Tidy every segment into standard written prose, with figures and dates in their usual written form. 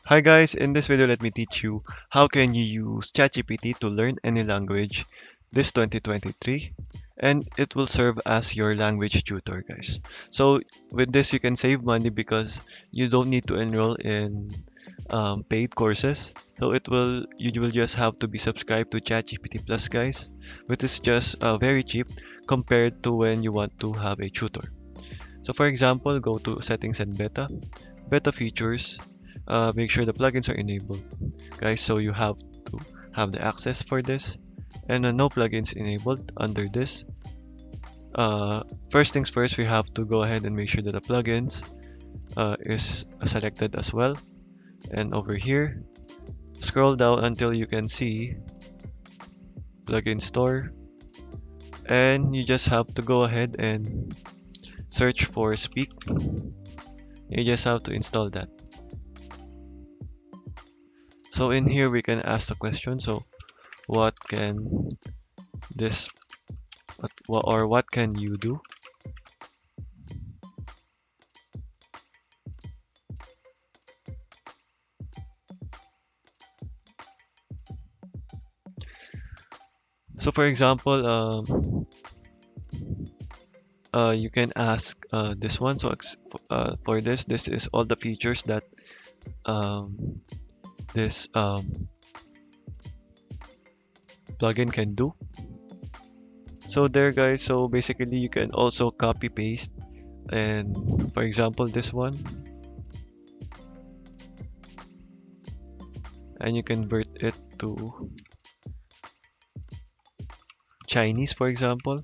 Hi guys, in this video let me teach you how can you use ChatGPT to learn any language this 2023, and it will serve as your language tutor, guys. So with this you can save money because you don't need to enroll in paid courses. So you will just have to be subscribed to ChatGPT Plus, guys, which is just very cheap compared to when you want to have a tutor. So for example, go to settings and beta features. Make sure the plugins are enabled, guys. So you have to have the access for this, and no plugins enabled under this. First things first, we have to go ahead and make sure that the plugins is selected as well. And over here, scroll down until you can see plugin store, and you just have to go ahead and search for Speak. You just have to install that. So in here we can ask the question. So what can this what can you do? So for example, you can ask this one. So for this is all the features that this plugin can do. So there, guys. So basically, you can also copy paste, and for example, this one, and you convert it to Chinese, for example.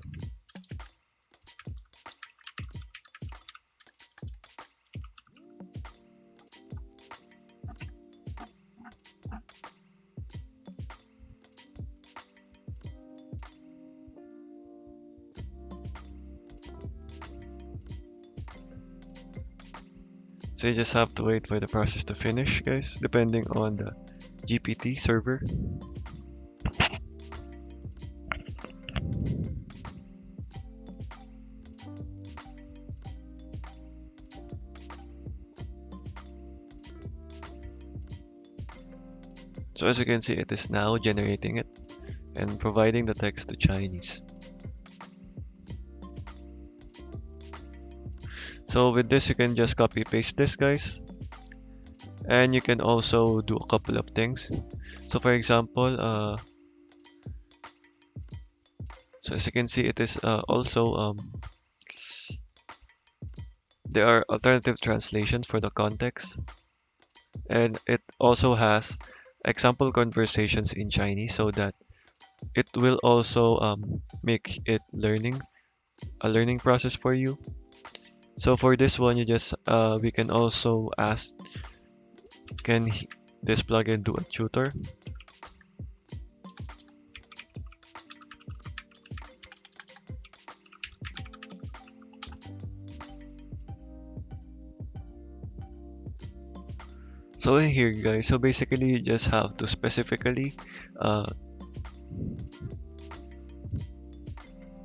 So you just have to wait for the process to finish, guys, depending on the GPT server. So as you can see, it is now generating it and providing the text to Chinese. So with this, you can just copy paste this, guys, and you can also do a couple of things. So for example, so as you can see, it is also there are alternative translations for the context, and it also has example conversations in Chinese, so that it will also make it a learning process for you. So for this one, you just we can also ask, can this plugin do a tutor? So in here, guys, so basically you just have to specifically uh,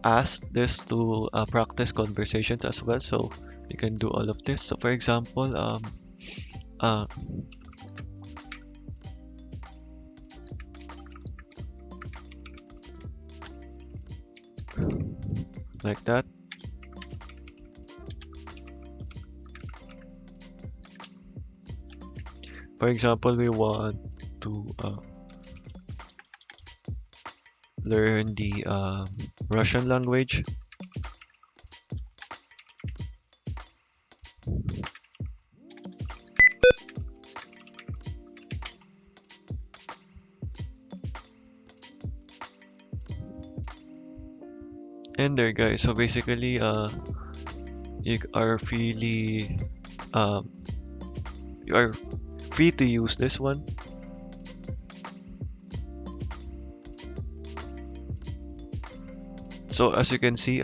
ask this to practice conversations as well. So you can do all of this. So for example, uh, like that. For example, we want to learn the Russian language. And there, guys. So basically, you are freely um, you are free to use this one. So as you can see,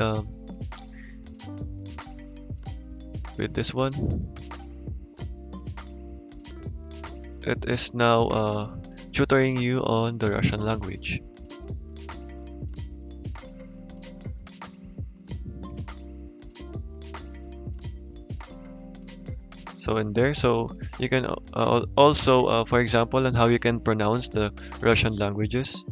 with this one, it is now tutoring you on the Russian language. So in there, so You can also, for example, on how you can pronounce the Russian languages.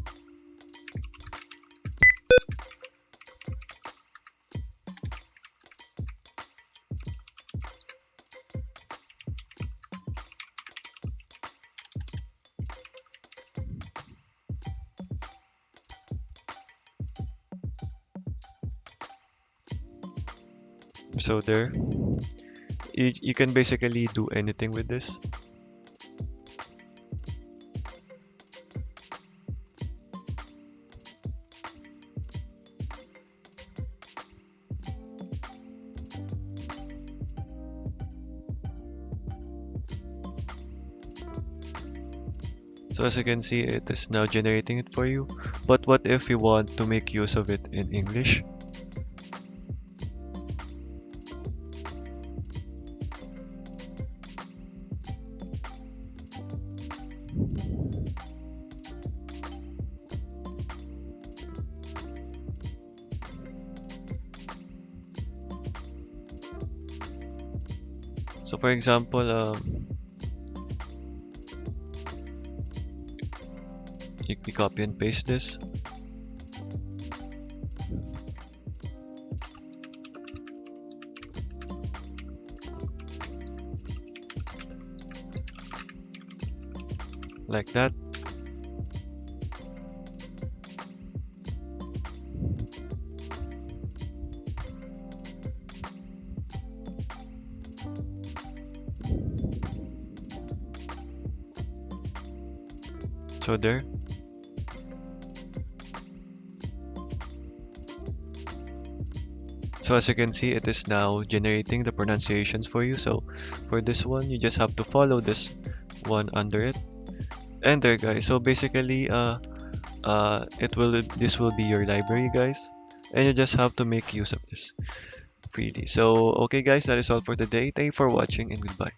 So there, you can basically do anything with this. So as you can see, it is now generating it for you. But what if you want to make use of it in English? So for example, you copy and paste this. Like that. So there. So as you can see, it is now generating the pronunciations for you. So for this one, you just have to follow this one under it. And there, guys. So basically, this will be your library, guys, and you just have to make use of this freely. So okay, guys, that is all for today. Thank you for watching, and goodbye.